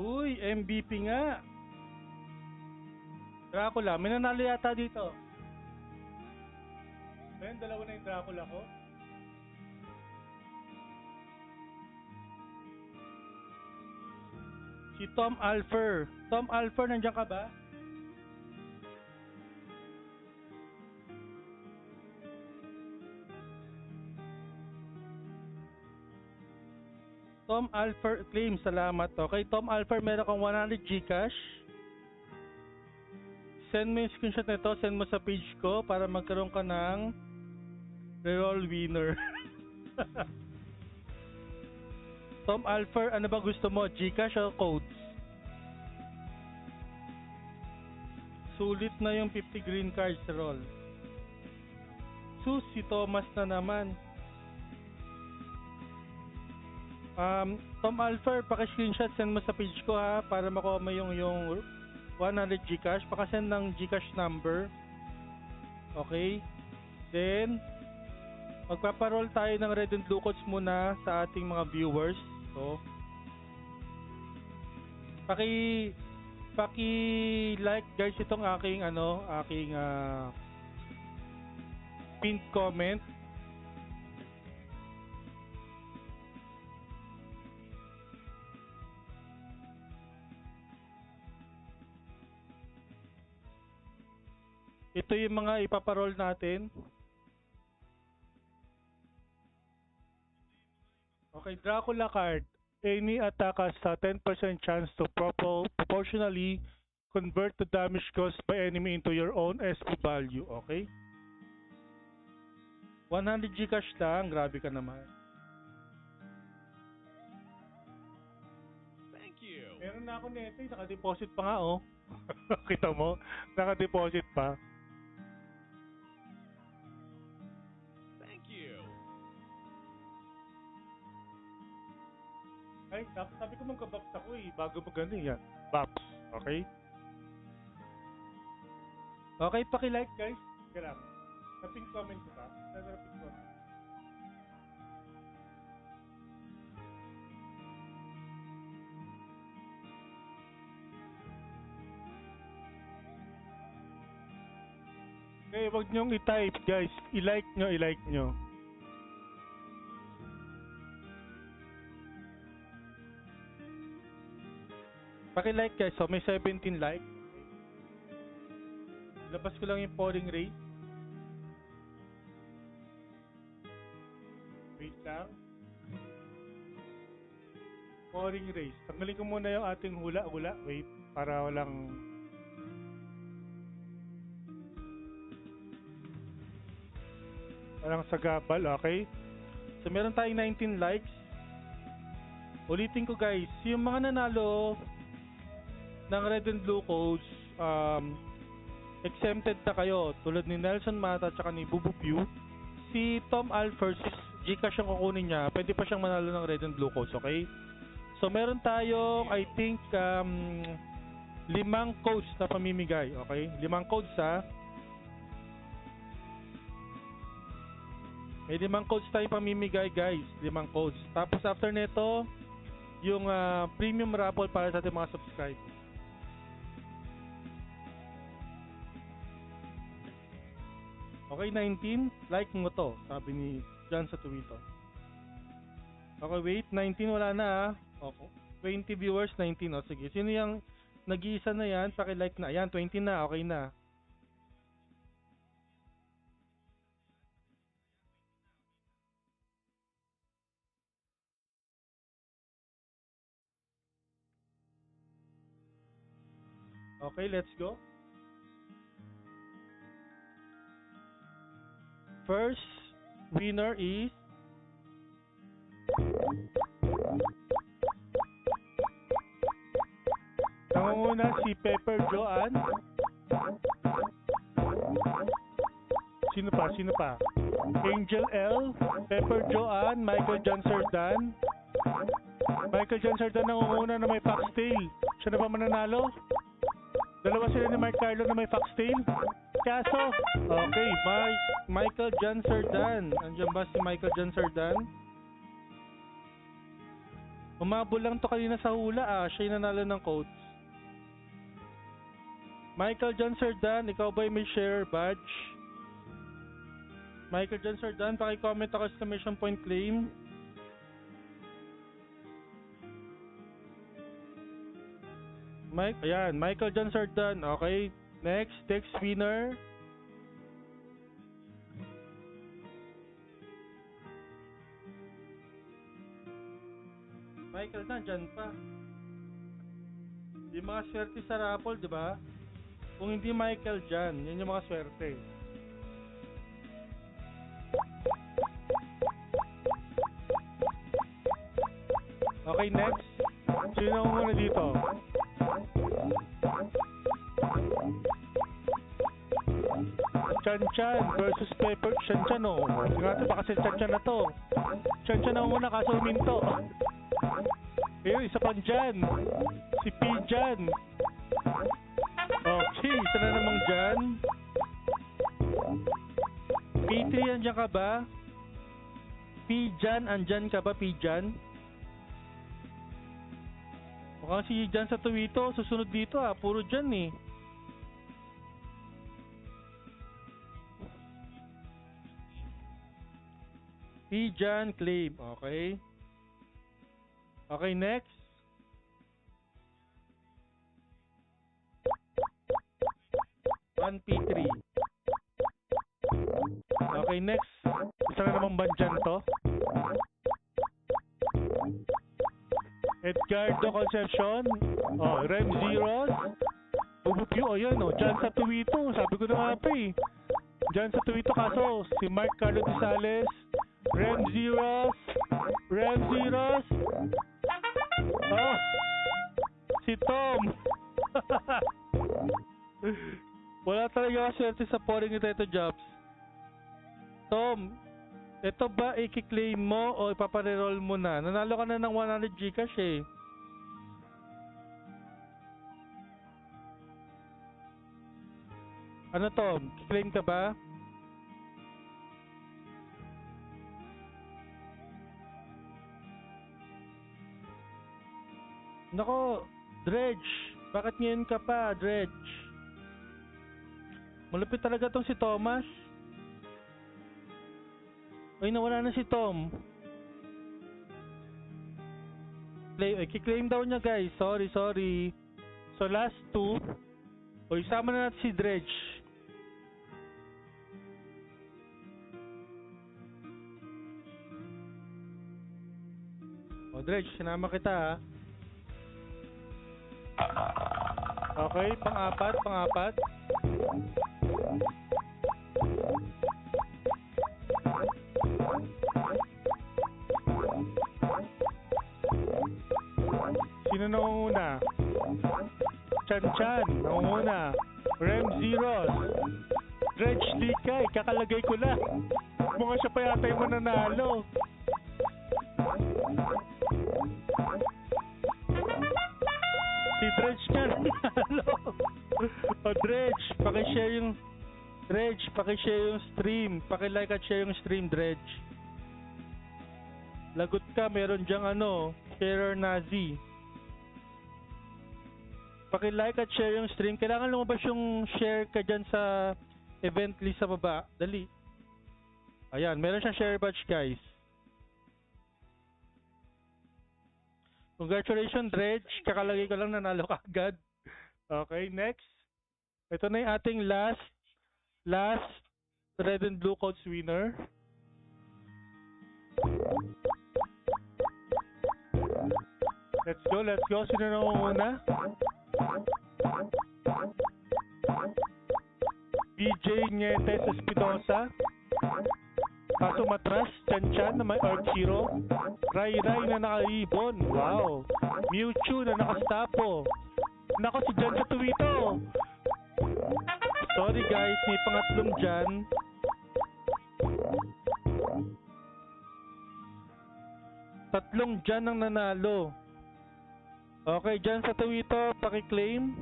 Uy, MVP nga. Dracula, may nanalo yata dito. Ayun, dalawa na yung Dracula ko. Si Tom Alfer. Tom Alfer, nandiyan ka ba? Tom Alfer claim, salamat. Okay, Tom Alfer, meron kang 100 Gcash. Send mo yung screenshot nito, send mo sa page ko para magkaroon ka ng reroll winner. Tom Alfer, ano ba gusto mo? Gcash o codes? Sulit na yung 50 green cards roll. Sus, si Thomas na naman. Tom Alfer, paki-screenshot, send mo sa page ko ha, para makuha mo yung 100 Gcash. Paka-send ng Gcash number. Okay? Then, magpaparol tayo ng red and blue codes muna sa ating mga viewers. So, paki-like guys itong aking pinned comment. Ito yung mga ipaparol natin. Okay, Dracula card. Any attack has a 10% chance to proportionally convert the damage caused by enemy into your own SP value. Okay? 100 Gcash lang. Grabe ka naman. Thank you. Meron na ako nito. Naka-deposit pa nga oh. Kita mo? Naka-deposit pa. Ay, sabi ko magka-box ako eh, bago mag-ano yan. Box, okay? Okay, paki-like guys. Kaya lang. Napin comment ko ba? Napin comment. Okay, wag nyong i-type guys. I-like nyo. Paki-like guys, so may 17 like. Labas ko lang yung pouring rate. Wait lang. Pouring race. Tanggalin ko muna yung ating hula-hula. Wait, para walang sagabal, okay? So meron tayong 19 likes. Ulitin ko guys, yung mga nanalo ng red and blue codes, exempted na kayo. Tulad ni Nelson Mata at saka ni Bubu Pew. Si Tom Alfers, Gcash ang kukunin niya. Pwede pa siyang manalo ng red and blue codes, okay? So meron tayong, I think, 5 codes na pamimigay, okay? 5 codes ha. May 5 codes tayong pamimigay guys. 5 codes. Tapos after nito, yung premium raffle para sa ating mga subscribers. Okay, 19. Like mo to, sabi ni John sa Twitter. Okay, wait. 19, wala na ah. Okay. 20 viewers, 19. O, sige. Sino yung nag-iisa na yan? Paki-like na. Ayan, 20 na. Okay na. Okay, let's go. First winner is nangunguna si Pepper Joanne. Sino pa? Sino pa? Angel L, Pepper Joanne, Michael John Sardan. Michael John Sardan nangunguna na may foxtail. Siya na ba mananalo? Dalawa sila ni Mark Carlo na may foxtail. Kaso, okay, Michael John Sardan. Andiyan ba si Michael John Sardan? Umabol lang to kanina sa hula ah. Siya yung nanalo ng quotes. Michael John Sardan, ikaw ba'y may share badge? Michael John Sardan, paki-comment ako exclamation point claim. Ayan, Michael John Sardan. Okay, next winner. Michael na, dyan pa. Yung mga swerte sa raffle, di ba? Kung hindi Michael dyan, yan yung mga swerte. Okay, next. Sino ang muna dito? Chan versus Pepper. Chan oh. Sige nga ito, baka si Chan na to. Chan ang muna kaso uminto. Ayun, isa pang dyan. Si P dyan. Okay, isa na namang dyan. P3, andyan ka ba? P dyan, andyan ka ba? P dyan? Mukhang si Jan sa Tuwito, susunod dito ah, puro dyan eh. P-Jan claim, okay. Okay, next. P3. Okay, next. Isa na namang bandyan to. Edgardo Concepcion. Oh, Rem Zeros. Bubupyo, oh yun, oh. Dyan sa Tuwito. Sabi ko na nga pa eh. Dyan sa Tuwito kaso, si Mark Carlo Disales. Rem Zeros. Oh, si Tom. Wala talaga swerte sa pouring ito jobs. Tom, ito ba i-claim mo o ipapareroll mo na? Nanalo ka na ng 100 Gcash eh. Ano Tom? Claim ka ba? Nako, Dredge. Bakit ngayon ka pa, Dredge? Malupit talaga tong si Thomas. Ay, nawala na si Tom. Kiklaim daw niya guys. Sorry. So last two. O isama na natin si Dredge. O Dredge, sinama kita ha. Okay, pang-apat. Sino nangunguna? Chan, nangunguna. Rem Zeros. Dredge Likay, kakalagay ko lang. Mga siya pa yata yung mananalo. Si Dredge ka nanalo. O Dredge, paki-share yung stream. Paki-like at share yung stream, Dredge. Lagot ka, meron dyang sharer Nazi. Paki-like at share yung stream. Kailangan lumabas yung share ka dyan sa event list sa baba. Dali. Ayan, meron siyang share badge, guys. Congratulations, Dredge. Kakalagay ko lang nanalo ka agad. Okay, next. Ito na yung ating last red and blue codes winner. Let's go. Sino na una? BJ Nietes Espinosa. Kaso Matras, Chan na may Arc Hero. Rai na naka-ibon. Wow. Mewtwo na naka-stapo. Nako si Jan sa Tuwito. Sorry guys, may pangatlong Jan. Tatlong Jan ang nanalo. Okay, Jan sa Tuwito, paki-claim.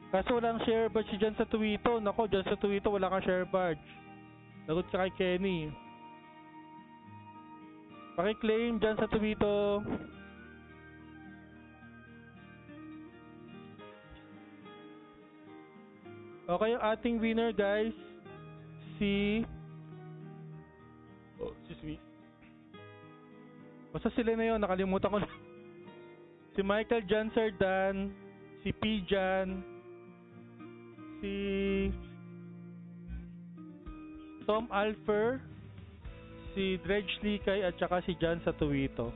Kaso walang share badge si Jan sa Tuwito. Nako, Jan sa Tuwito, wala kang share badge. Lagot ka kay Kenny. Paki-claim Jan sa Tuwito. Okay, yung ating winner guys, si basta sila na yun, nakalimutan ko na. Si Michael Jan Sardan, si P. Jan, si Tom Alfer, si Dredge Likay, at saka si Jan sa Tuwito.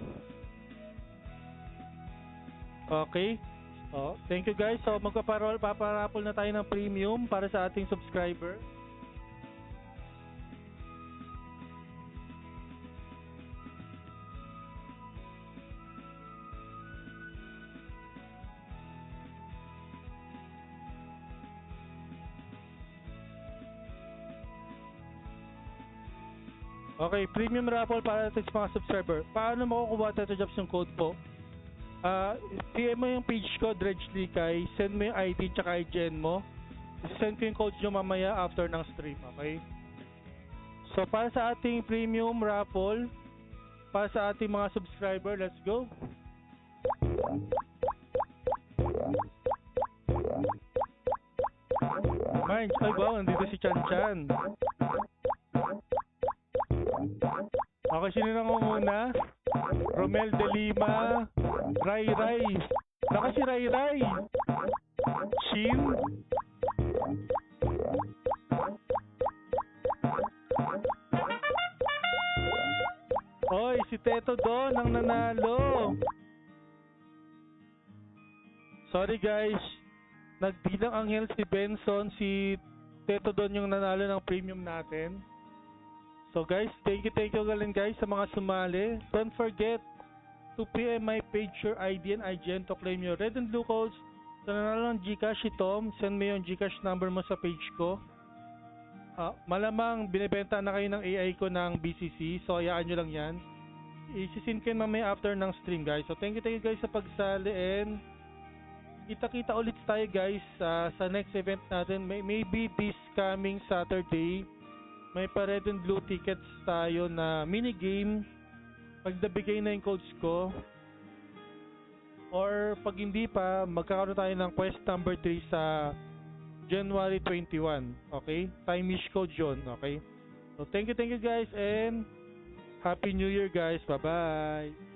Okay. Oh, thank you guys. So paparapol na tayo ng premium para sa ating subscriber. Okay, premium raffle para sa mga subscriber. Paano makukuha Tetra Jobs yung code po? PM mo yung page ko, Dredge Likay, send mo yung ID tsaka IGN mo. Send ko yung codes nyo mamaya after ng stream, okay? So, para sa ating premium raffle, para sa ating mga subscriber, let's go! Mind, ay wow, nandito si Chan Chan. Okay, sino na muna? Romel de Lima, Rai. Naka si Rai. Shin. Oy, si Teto Don ang nanalo. Sorry guys, nagbilang anghel si Benson, si Teto Don yung nanalo ng premium natin. So guys, thank you galing guys sa mga sumali. Don't forget to PM my page your ID and IGN to claim your red and blue codes. Sa nanalo ng Gcash si Tom, send me yung Gcash number mo sa page ko. Malamang binibenta na kayo ng AI ko ng BCC, so hayaan nyo lang yan. Isisin ko yun mamaya after ng stream guys. So thank you guys sa pagsali, and kita-kita ulit tayo guys sa next event natin. Maybe this coming Saturday. May pa red and blue tickets tayo na minigame. Pag nabigay na yung codes ko, or pag hindi pa, magkakaroon tayo ng quest number 3 sa January 21. Okay? Time-ish code yun. Okay? So thank you guys, and Happy New Year guys. Bye-bye.